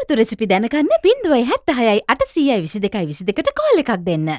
තවදුරටත් රෙසිපි දැනගන්න 076 800 22 22ට කෝල් එකක් දෙන්න.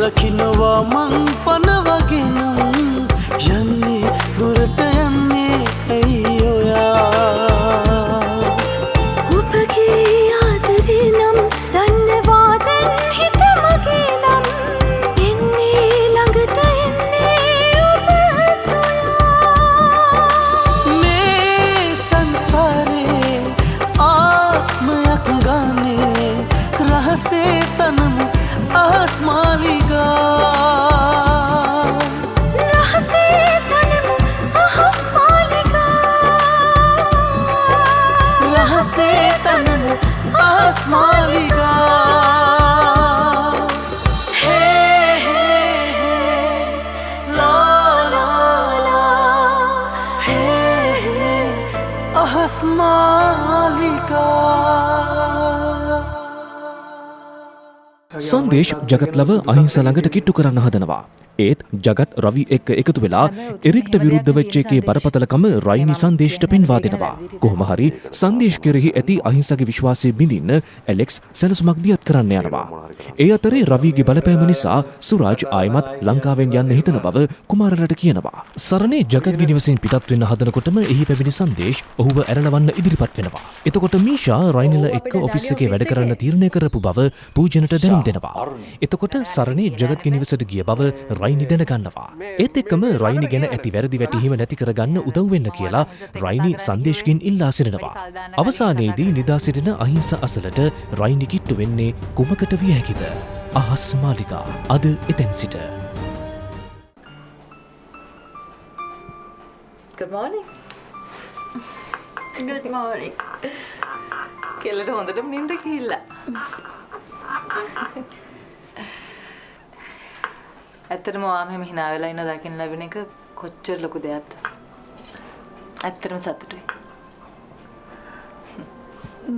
රකින්නවා මං පන වගේ නම් යන්නේ දුරට යන්නේ ඇයි ඔයා ඔබගේ ආදරේ නම් දන්නවා දැන් හිත මගේ නම් එන්නේ ළඟට එන්නේ ඔබ සොයා මේ සංසාරේ ආත්මයක් ගානේ රහසේ තනමු आसमालिका रहसे तनमु आसमालिका रहसे तनमु आसमालिका हे हे हे ला ला ला हे हे आसमालिका සංදේශ් ජගත්ලව අහිංස ළඟට කිට්ටු කරන්න හදනවා. ඒත් ජගත් රවි එක්ක එකතු වෙලා එරික්ට විරුද්ධ වෙච්ච එකේ බරපතලකම රයිනි සංදේශ්ට පෙන්වා දෙනවා. කොහොම හරි සංදේශ් කෙරෙහි ඇති අහිංසගේ විශ්වාසය බිඳින්න ඇලෙක්ස් සැලසුමක් දියත් කරන්න යනවා. ඒ අතරේ රවිගේ බලපෑම නිසා සුරාජ් ආයමත් ලංකාවෙන් යන්න හිතන බව කුමාරලට කියනවා. සරණේ ජගත්ගේ නිවසින් පිටත් වෙන්න හදනකොටම එහි පැමිණි සංදේශ් ඔහුව ඇරලවන්න ඉදිරිපත් වෙනවා. එතකොට මීෂා රයිනිල එක්ක ඔෆිස් එකේ වැඩ කරන්න තීරණය කරපු බව පූජනට දැනුම් දෙනවා. එතකොට සරණේ ජගත්ගේ නිවසට ගිය බව රයිනි දැනගන්නවා. ඒත් එක්කම රයිනි ගැන ඇති වැරදි වැටහීම නැති කරගන්න උදව් වෙන්න කියලා රයිනි සංදේශ්ගෙන් ඉල්ලා සිටිනවා. අවසානයේදී නිදා සිටින අහිංස අසලට රයිනි කිට්ටු වෙන්නේ කුමකට විය හැකිද? අහස් මාලිකා අද එතෙන් සිට. Good morning. Good morning. කෙල්ලට හොඳටම නින්ද ගිහිල්ලා. ඇත්තටම ඔයා මෙහෙම hina වෙලා ඉන්න දකින්න ලැබෙන එක කොච්චර ලොකු දෙයක්ද? ඇත්තටම සතුටුයි.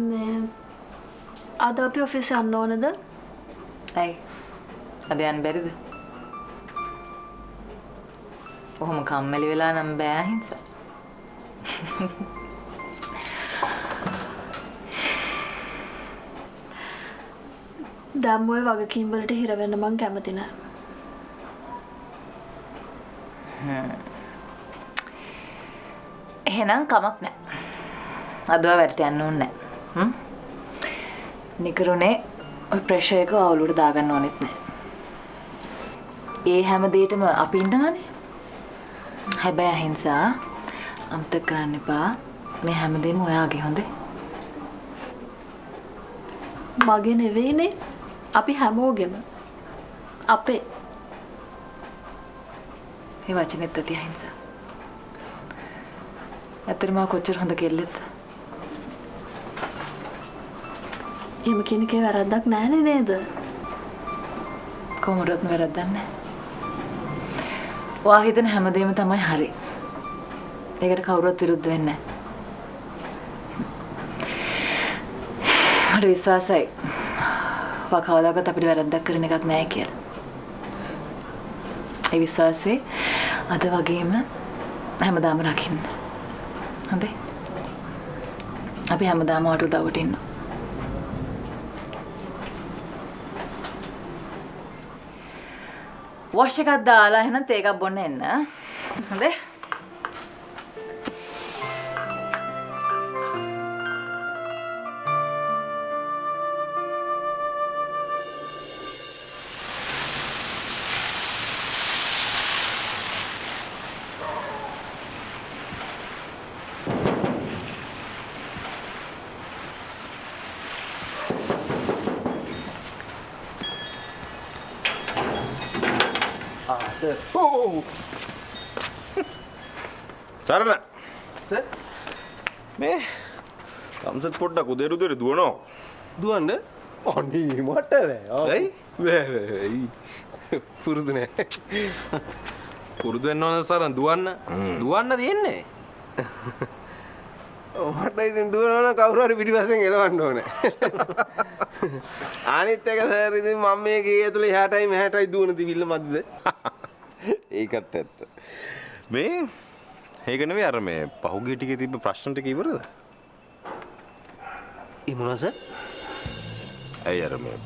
මේ අද අපි ඔෆිස් යන්න ඕනද? ඇයි? අද යන්න බැරිද? කොහොම කම්මැලි වෙලා නම් බෑ අහිංස. දැන් ඔය වගකීම් වලට හිර වෙන්න මං කැමති නෑ. එහෙනම් කමක් නෑ. අදව වැඩට යන්න ඕනේ නෑ. නිකරුනේ ඔය ප්‍රෙෂර් එක අවුලට දාගන්න ඕනෙත් නෑ. ඒ හැම දෙයකම අපි ඉන්නවනේ. හැබැයි අහිංසා අමතක කරන්න එපා. මේ හැම දෙයක්ම ඔයාගේ හොඳේ. මගේ නෙවෙයිනේ. අපි හැමෝගෙම. අපේ. ඒ වචනෙත් ඇති අහිංසා. ඇත්තටම කොච්චර හොඳ කෙල්ලෙක්ද? එහෙම කියන එකේ වැරද්දක් නැහැ නේද? කොහොමදත් වැරද්දක් නැහැ. ඔයා හිතන හැමදේම තමයි හරි. ඒකට කවුරුත් විරුද්ධ වෙන්නේ නැහැ. හරි විශ්වාසයි. ඔයා කවදාකවත් අපිට වැරද්දක් කරන එකක් නැහැ කියලා. ඒ විශ්වාසය අද වගේම හැමදාම රකින්න. හොඳේ. අපි හැමදාම ඔයාට උදව්වට ඉන්නවා. වොෂ් එකක් දාලා එහෙනම් තේ එකක් බොන්න එන්න. හොඳේ. සරණ සර් මේ කම්සත් පොඩ්ඩක් උදේට දුවනවා. දුවන්න අනේ මට බෑ. පුරුදු නෑ. පුරුදු වෙන්න ඕන සරන් දුවන්න තියෙන්නේ. මට ඉතින් දුවනවා නම් කවුරු හරි පිටිපස්සෙන් එලවන්න ඕනේ. අනිත් එක සර් ඉතින් මම මේ ගේ ඇතුලේ එහාටයි මෙහාටයි දුවන දිවිල්ල මැද්දද? ඒකත් ඇත්ත. මේ ඒක නෙවෙයි අර මේ පහුගිය ටිකේ තිබ්බ ප්‍රශ්න ටික ඉවරද? ඒ මොනවද සර්? ඇයි අර මේ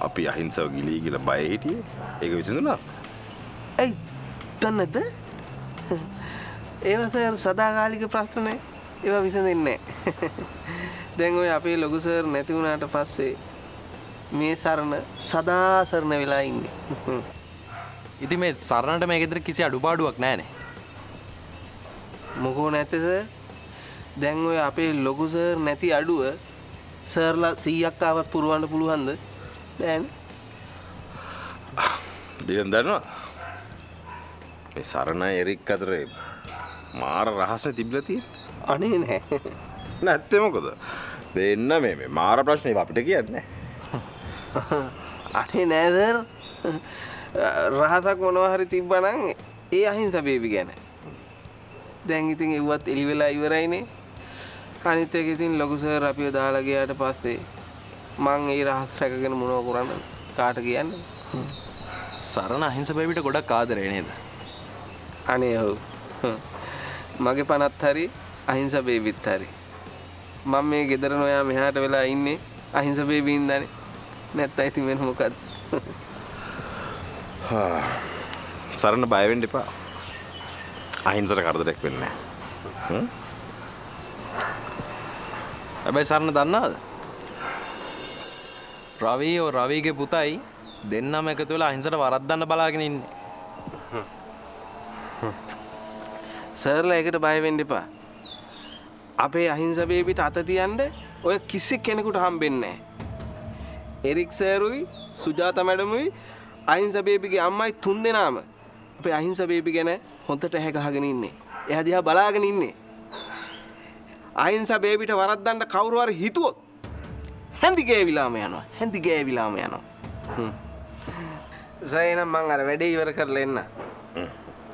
අපි අහිංසව ගිලී කියලා බය හිටියේ? ඒක විසඳුණා? ඇයි දන්නේද? ඒවා සර් සදාකාලික ප්‍රශ්න නෑ. ඒවා විසඳෙන්නේ නෑ. දැන් ඔය අපේ ලොකු සර් නැති වුණාට පස්සේ මේ සරණ සදා සරණ වෙලා ඉන්නේ. ඉතින් මේ සරණට මේ ගෙදර කිසි අඩුපාඩුවක් නැහැනේ. මොකෝ නැත්තේ සර්? දැන් ඔය අපේ ලොකු සර් නැති අඩුව සර්ලා 100ක් ආවත් පුරවන්න පුළුවන්ද? බෑනේ. දෙයන් දන්නවා. මේ සරණ එරික් අතර මාර රහසක් තිබිලා තියෙන්නේ. අනේ නෑ. නැත්තේ මොකද? දෙන්න මේ මාර ප්‍රශ්නේ අපිට කියන්නේ. අනේ නෑ සර්. රහසක් මොනවා හරි තිබ්බනම් ඒ අහිංසා බේබි ගැන. දැන් ඉතින් එව්වත් එලි වෙලා ඉවරයිනේ. අනිත් එක ඉතින් ලොකු සර් අපිව දාලා ගියාට පස්සේ මං ඒ රහස් රැකගෙන මොනව කරන්නද? කාට කියන්නේ? සරණ අහිංස බේබිට ගොඩක් ආදරේ නේද? අනේ ඔව්. මගේ පනත් හරි අහිංසා බේබිත් හරි. මම මේ ගෙදර නොයා මෙහාට වෙලා ඉන්නේ අහිංසා බේබි ඉඳන්නේ. නැත්නම් ඉතින් වෙන මොකද්ද? සරණ බය වෙන්න එපා. අහිංසට කරදරයක් වෙන්නේ නැහැ. හැබැයි සරණ දන්නවද? රවිගේ පුතයි දෙන්නම එකතු වෙලා අහිංසට වරද්දන්න බලාගෙන ඉන්නේ. සර්ලා ඒකට බය වෙන්න එපා. අපේ අහිංසා බේබිට අත තියන්න ඔය කිසි කෙනෙකුට හම්බෙන්නේ නැහැ. එරික් සර්ුයි සුජාතා මැඩමුයි අහිංසා බේබිගේ අම්මයි තුන්දෙනාම අපේ අහිංසා බේබි ගැන හොඳට ඇහැ ගහගෙන ඉන්නේ. එයා දිහා බලාගෙන ඉන්නේ. අහිංසා බේබිට වරද්දන්න කවුරු හරි හිතුවොත් හැඳි ගෑවිලාම යනවා. හැඳි ගෑවිලාම යනවා. සයිනම් මං අර වැඩේ ඉවර කරලා එන්න.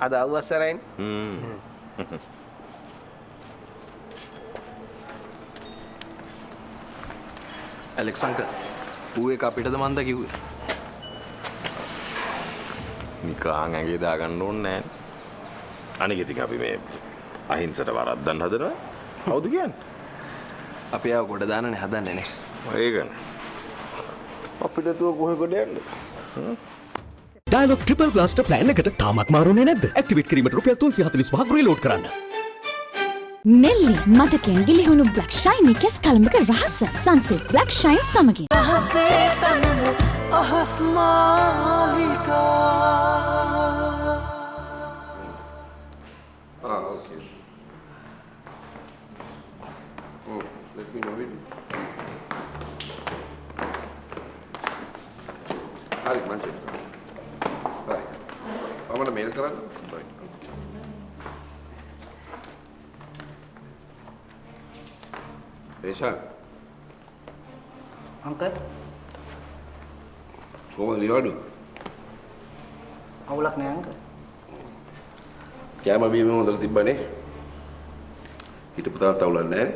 අද අවුස්සරයිනේ. ඇලෙක්ස් අංකල් ඌ එක අපිටද මන්ද කිව්වේ? නිකන් ඇඟේ දාගන්න ඕනේ නැහැ. අනික ඉතින් අපි මේ අහිංසට වරද්දන්න හදනවා. කවුද කියන්නේ? අපි ආව ගොඩ දාන්නනේ හදන්නේ නේ. ඒකනේ. අපිට තුව කොහෙද යන්නේ? ඩයලොග් ට්‍රිපල් බ්ලාස්ටර් ප්ලෑන් එකට තාමත් මාරුනේ නැද්ද? ඇක්ටිවේට් කිරීමට රුපියල් 345ක් රීලෝඩ් කරන්න. නෙල්ලි මතකෙන් ගිලිහුණු බ්ලැක් ෂයිනි කෙස් කලඹක රහස සන්සෙට් බ්ලැක් ෂයින් සමගින් අහසේ තනමු අහස් මාලිකා. Okay. Oh, let me know it. Hari, Monday. Right. I'm gonna mail කරන්න. Right. Eshan. Uncle, කොහොමද රිවාඩු? අවුලක් නෑ අංකල්. කැම බීම හොඳට තිබ්බනේ. හිටපු තාත් අවුලක් නෑනේ.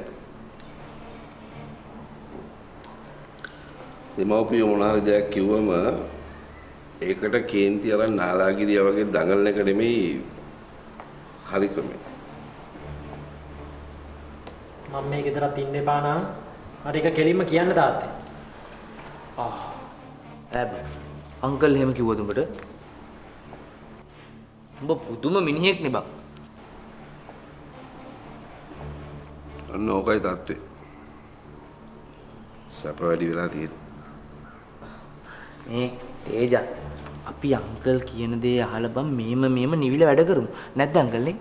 දෙමව්පියෝ මොන හරි දෙයක් කිව්වම ඒකට කේන්ති අරන් නාලාගිරිය වගේ දඟලන එක නෙමෙයි හරි ක්‍රමය. මම මේ ගෙදරත් ඉන්න එපා නම් හරි එක කෙලින්ම කියන්න තාත්තේ. අංකල් එහෙම කිව්වද උඹට? උඹ පුදුම මිනිහෙක් නේ බං. අන්න ඕකයි තාත්තේ. සැප වැඩි වෙලා තියෙන්නේ. මේ ඒජා අපි අංකල් කියන දේ අහලා බං මේම නිවිල වැඩ කරමු. නැද්ද අංකල් නේ?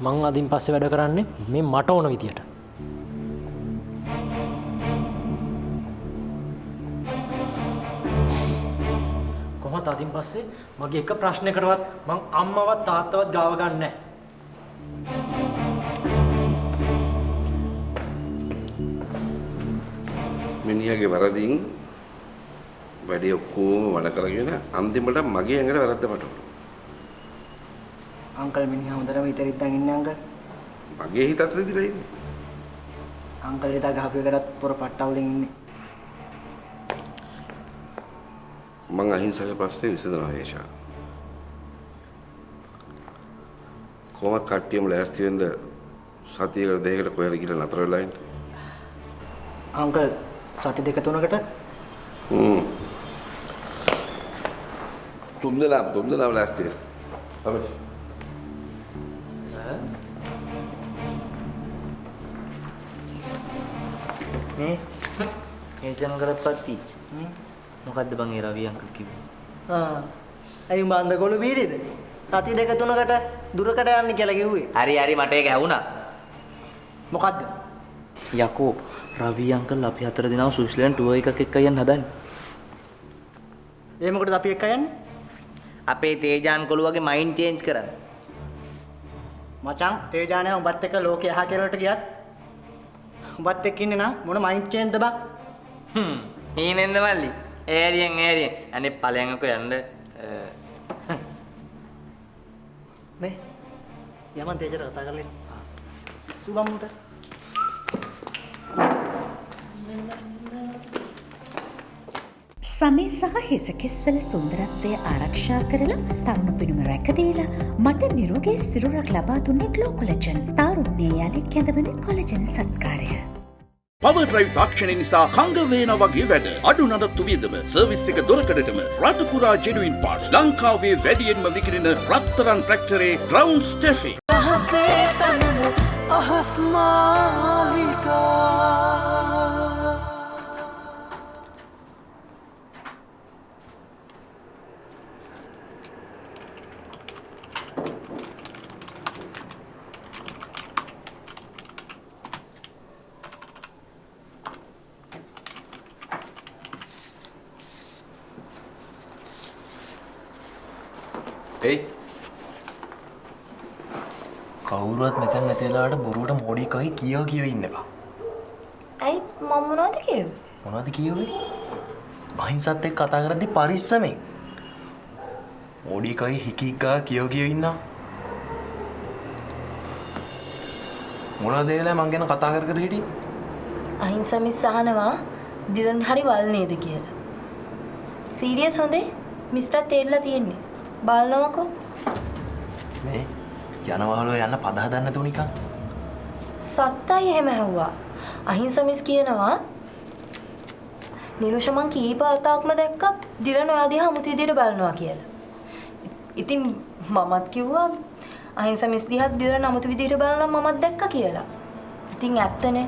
මං අදින් පස්සේ වැඩ කරන්නේ මේ මට ඕන විදියට. කොහොමද අදින් පස්සේ මගේ එක ප්‍රශ්නයකටවත් මං අම්මවත් තාත්තවත් ගාව ගන්න නැහැ. මිනිහගේ වරදින් වැඩි ඔක්කොම වඩ කරගෙන අන්තිමට මගේ ඇඟට වැරද්ද පටවනවා. අංකල් මිනිහා හොඳටම ඉතරිද්දන් ඉන්නේ අංකල්. මගේ හිතත් රිදිලා ඉන්නේ. අංකල් එදා ගහපු එකටත් පොර පට්ටවලින් ඉන්නේ. මං අහිංසක ප්‍රශ්නේ විසඳනවා හේෂා. කොහොමද කට්ටියම ලෑස්ති වෙන්න සතියකට දෙකකට කොහෙද ගිහලා නතර වෙලා ඉන්නේ? අංකල් සති දෙක තුනකට තුන් දෙනාම ලෑස්ති වෙන්න. අවශ්‍ය. මේ හේචන් කරපත්ති. මොකද්ද බං ඒ රවි අංකල් කිව්වේ? ඇයි උඹ අන්දකොළු බීරිද? සති දෙක තුනකට දුරකට යන්න කියලා කිව්වේ. හරි මට ඒක ඇහුණා. මොකද්ද? යකෝ රවි අංකල් අපි 4 දිනව ස්විට්සර්ලන්ඩ් ටුවර් එකක් එක්ක යන්න හදන්නේ. ඒ මොකටද අපි එක්ක යන්නේ? අපේ තේජාන් කොළුවගේ මයින්ඩ් චේන්ජ් කරන්න. මචං තේජානේ උඹත් එක්ක ලෝකේ යහ කෙරවලට ගියත් උඹත් එක්ක ඉන්නේ නම් මොන මයින්ඩ් චේන්ජ්ද බං? හීනෙන්ද මල්ලි? ඒරියෙන් අනේ ඵලයන්කෝ යන්න. මේ යමන් තේජට කතා කරලා සුබම්මුට සමේ සහ හිසකෙස්වල සුන්දරත්වය ආරක්ෂා කරලා තරුණ පිනුම රැකදීලා මට නිරෝගී සිරුරක් ලබා දුන්නේ ග්ලෝකොලජන්. තාරුණ්‍යයේ යලි කැඳවන කොලජන් සත්කාරය. පවර් ඩ්‍රයිව් තාක්ෂණය නිසා කංග වේන වගේ වැඩ අඩු නඩත්තු වියදම සර්විස් එක දොරකඩටම රට පුරා ජෙනුයින් පාර්ට්ස් ලංකාවේ වැඩියෙන්ම විකිණෙන රත්තරන් ට්‍රැක්ටරේ ග්‍රවුන්ඩ් ස්ටෙෆි අහසේ තනමු අහස් මාලිකා. එයි කවුරුවත් මෙතන නැති වෙලාවට බොරුවට මොඩි කයි කියව ඉන්න එපා. ඇයි මම මොනවද කිව්වේ? මොනවද කියුවේ? අහිංසත් එක්ක කතා කරද්දි පරිස්සමෙන්. මොඩි කයි හිකිගා කියව ඉන්නා. මොනවද ඒලා මං ගැන කතා කර හිටියේ? අහිංසා මිස් අහනවා ඩිලන් හරි වල් නේද කියලා. සීරියස් හොඳේ? මිස්ටර් තේරලා තියෙන්නේ. බලනවකෝ මේ යනවාලෝ යන්න පද හදන්න තුනිකන් සත්තයි එහෙම ඇහුවා. අහිංසා මිස් කියනවා නිනුෂ මං කීප වතාවක්ම දැක්කා ඩිලන් ඔයා දිහා අමුතු විදියට බලනවා කියලා. ඉතින් මමත් කිව්වා අහිංසා මිස් දිහා ඩිලන් අමුතු විදියට බලනවා මමත් දැක්කා කියලා. ඉතින් ඇත්තනේ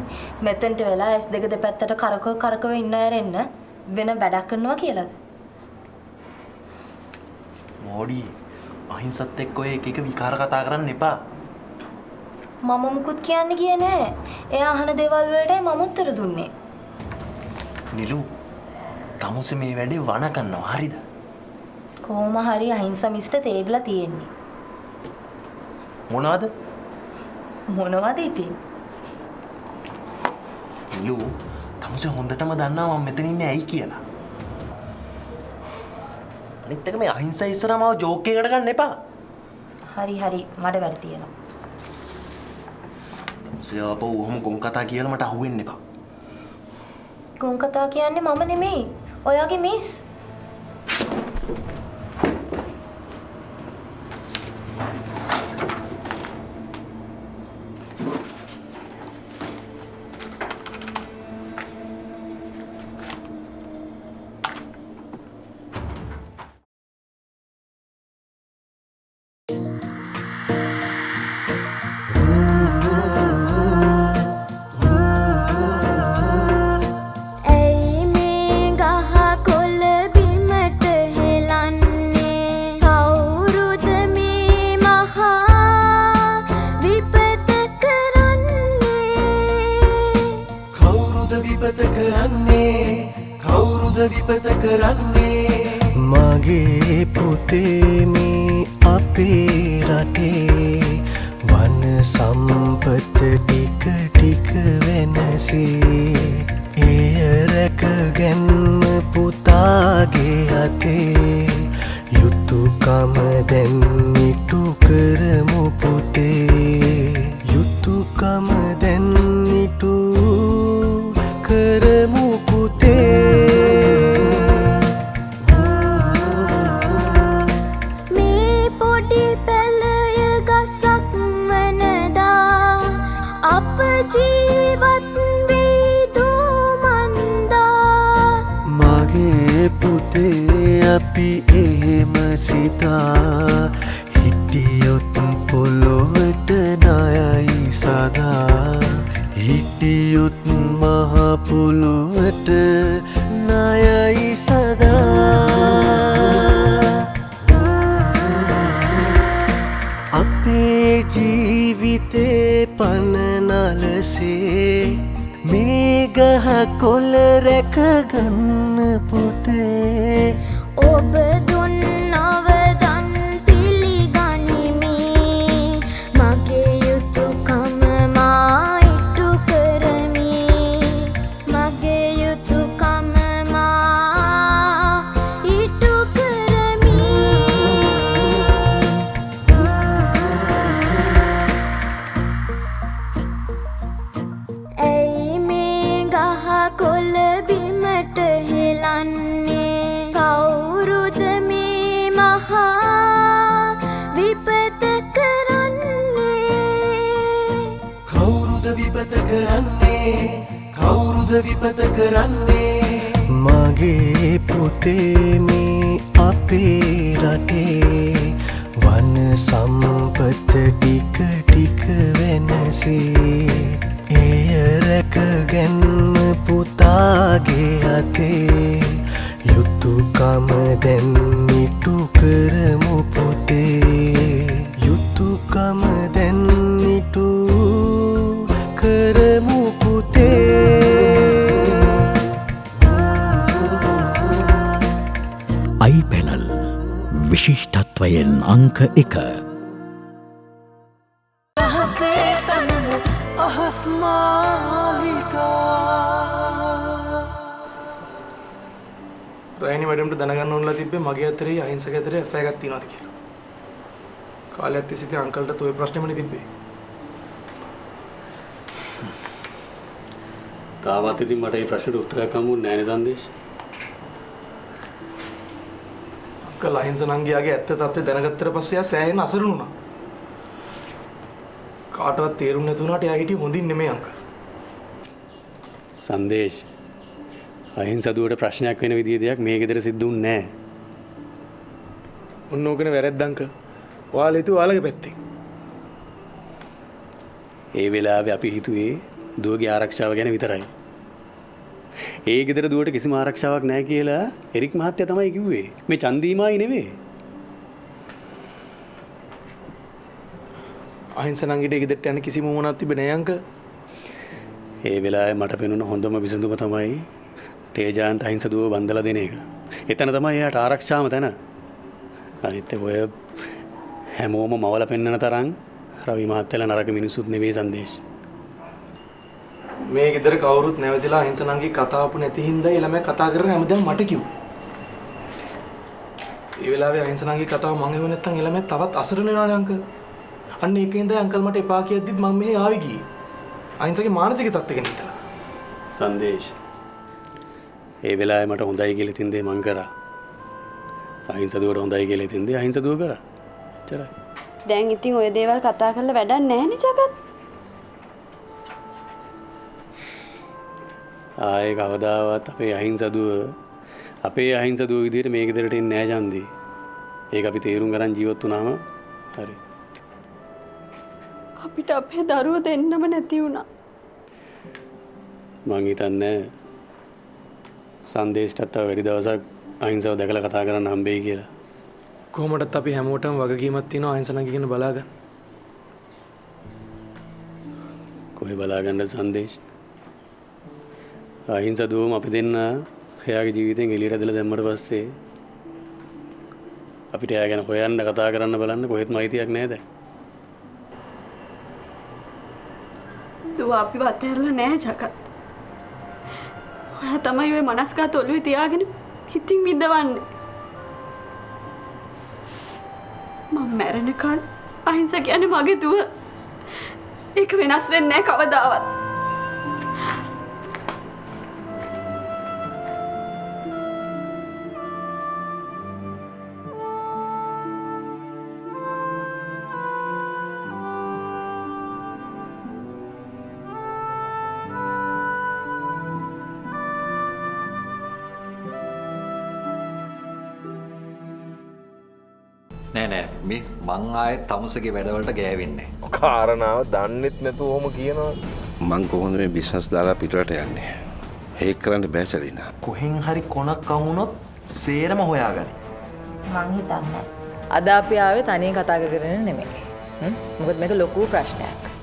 මෙතෙන්ට වෙලා S2 දෙපැත්තට කරකව ඉන්න ඇරෙන්න වෙන වැඩක් කරනවා කියලාද? මොඩි අහිංසත් එක්ක ඔය එක විකාර කතා කරන්න එපා. මම මුකුත් කියන්නේ ගියේ නෑ. එයා අහන දේවල් වලටයි මම උත්තර දුන්නේ. නිලු තමුසේ මේ වැඩේ වණ කරනවා හරිද? කොහොම හරි අහිංසා මිස්ට තේරලා තියෙන්නේ. මොනවද? මොනවද ඉතින්? නිලු තමුසේ හොඳටම දන්නවා මම මෙතන ඉන්නේ ඇයි කියලා. අනිත් එක මේ අහිංසා ඉස්සරහම ජෝක් එකකට ගන්න එපා. හරි මඩ වැඩ තියෙනවා. තමුසේ ආපහු ඔහොම ගොන් කතා කියලා මට අහුවෙන්න එපා. ගොන් කතා කියන්නේ මම නෙමෙයි. ඔයාගේ මිස්. විපත කරන්නේ මගේ පුතේ මේ අපේ රටේ වන සම්පත ටික ටික වෙනසේ එය රැක රැකගැන්ම පුතාගේ අතේ යුතුකම දැන් ඉටු කරමු පුතේ යුතුකම දැන් ඉටු කරමු පුතේ මේ පොඩි පැලය ගසක් වනදා අප ජීවත් වේදු මන්දා මගේ පුතේ අපි එහෙම සිතා හිටියොත් පොළොවට ණයයි සදා හිටියොත් මහ පොළොවට ණයයි සදා අපේ ජීවිතේ පනනලසේ මේ ගහ කොළ රැකගන්න පුතේ ඔබ දුන් අවදන් පිළිගනිමි මගේ යුතුකම මා ඉටු කරමි මගේ යුතුකම මා ඉටු කරමි ඇයි මේ ගහ කොළ බිමට හෙලන්නේ කවුරුද මේ මහා විපත කරන්නේ කවුරුද විපත කරන්නේ කවුරුද විපත කරන්නේ මගේ පුතේ මේ අපේ රටේ වන සම්පත ටික ටික වෙනසේ එය රැකගැන්ම පුතාගේ අතේ යුතුකම දැන් ඉටු කරමු පුතේ යුතුකම දැන් ඉටු කරමු පුතේ iPanel විශිෂ්ටත්වයෙන් අංක 1 රයිනි මැඩම්ට දැනගන්න ඕනලා තිබ්බේ මගේ අතරේ අහිංසක අතරේ ඇෆයර් එකක් තියෙනවද කියලා. කාලයක් තිස්සේ ඉතින් අංකල්ට toy ප්‍රශ්නෙමනේ තිබ්බේ. තාමත් ඉතින් මට මේ ප්‍රශ්නෙට උත්තරයක් හම්බුනේ නැහැ නේ සංදේශ්. අංකල් අහිංස නංගියාගේ ඇත්ත තත්ත්වය දැනගත්තට පස්සේ එයා සෑහෙන අසරණ වුණා. කාටවත් තේරුම් නැති වුණාට එයා හිටියේ හොඳින් නෙමෙයි අංකල්. සංදේශ් අහිංස දුවට ප්‍රශ්නයක් වෙන විදිහේ දෙයක් මේ ගෙදර සිද්ධ වුණේ නැහැ. ඔන්න ඕකනේ වැරද්ද අංකල්. ඔයාලා හිතුවේ ඔයාලගේ පැත්තෙන්. ඒ වෙලාවේ අපි හිතුවේ දුවගේ ආරක්ෂාව ගැන විතරයි. ඒ ගෙදර දුවට කිසිම ආරක්ෂාවක් නැහැ කියලා එරික් මහත්තයා තමයි කිව්වේ. මේ චන්දීමායි නෙවෙයි. අහිංස නංගිට ගෙදරට යන්න කිසිම මොනක් තිබෙන්නේ නැහැ අංකල්. ඒ වෙලාවේ මට පෙනුන හොඳම විසඳුම තමයි තේජාන්ට අහිංස දුව බන්දලා දෙන එක. එතන තමයි එයාට ආරක්ෂාම තැන. අනිත් ඔය හැමෝම මවල පෙන්නන තරම් රවි මහත්තයලා නරක මිනිසුත් නෙවෙයි සංදේශ්. මේ ගෙදර කවුරුත් නැවතිලා අහිංස නංගි කතාවපු නැති හින්දා ඒ ළමයා කතා කරගෙන හැමදාම මට කිව්වා. ඒ වෙලාවේ අහිංස නංගි කතාව මං ඇහුවේ නැත්නම් ඒ ළමයා තවත් අසරණ වෙනවානේ අංකල්. අන්න ඒකින්ද අංකල් මට එපා කියද්දිත් මම මෙහි ආවි ගියේ. අහිංසගේ මානසික තත්ත්වය ගැන හිතලා. සංදේශ් ඒ වෙලාවේ මට හොඳයි කියලා තින් දේ මං කරා. අහිංස දුවට හොඳයි කියලා තින් දේ අහිංස දුව කරා. එච්චරයි. දැන් ඉතින් ඔය දේවල් කතා කරලා වැඩක් නැහැ නේ ජගත්. ආයේ කවදාවත් අපේ අහිංස දුව විදිහට මේ ගෙදරට එන්නේ නැහැ චන්දි. ඒක අපි තේරුම් ගන්න ජීවත් වුණාම හරි. අපිට අපේ දරුවෝ දෙන්නම නැති වුණා. මං හිතන්නේ සංදේශටත් තව වැඩි දවසක් අහිංසව දැකලා කතා කරන්න හම්බෙයි කියලා. කොහොමදත් අපි හැමෝටම වගකීමක් තියෙනවා අහිංස නංගි කියන බලාගන්න. කොහේ බලාගන්නද සංදේශ්? අහිංස දුවම අපි දෙන්න එයාගේ ජීවිතෙන් එළියට ඇදලා දැම්මට පස්සේ අපිට එයා ගැන හොයන්න කතා කරන්න බලන්න කොහෙත්ම අයිතියක් නැහැ දැන්. දුව අපිව අතහැරලා නැහැ ජගත්. ඔයා තමයි ওই මනස්ගත ඔළුවේ තියාගෙන හිතින් විඳවන්නේ. මම මැරෙනකල් අහිංස කියන්නේ මගේ දුව. ඒක වෙනස් වෙන්නේ නැහැ කවදාවත්. නෑ මේ මං ආයෙත් තමුසගේ වැඩවලට ගෑවෙන්නේ. කාරණාව දන්නෙත් නැතුව ඔහොම කියනවා. මං කොහොමද මේ බිස්නස් දාලා පිටරට යන්නේ? හේක් කරන්න බෑ සරීනා. කොහෙන් හරි කොනක් අහුනොත් සේරම හොයාගනි. මං හිතන්නේ අද අපි ආවේ තනියෙන් කතා කරගෙන නෙමෙයි. මොකද මේක ලොකු ප්‍රශ්නයක්.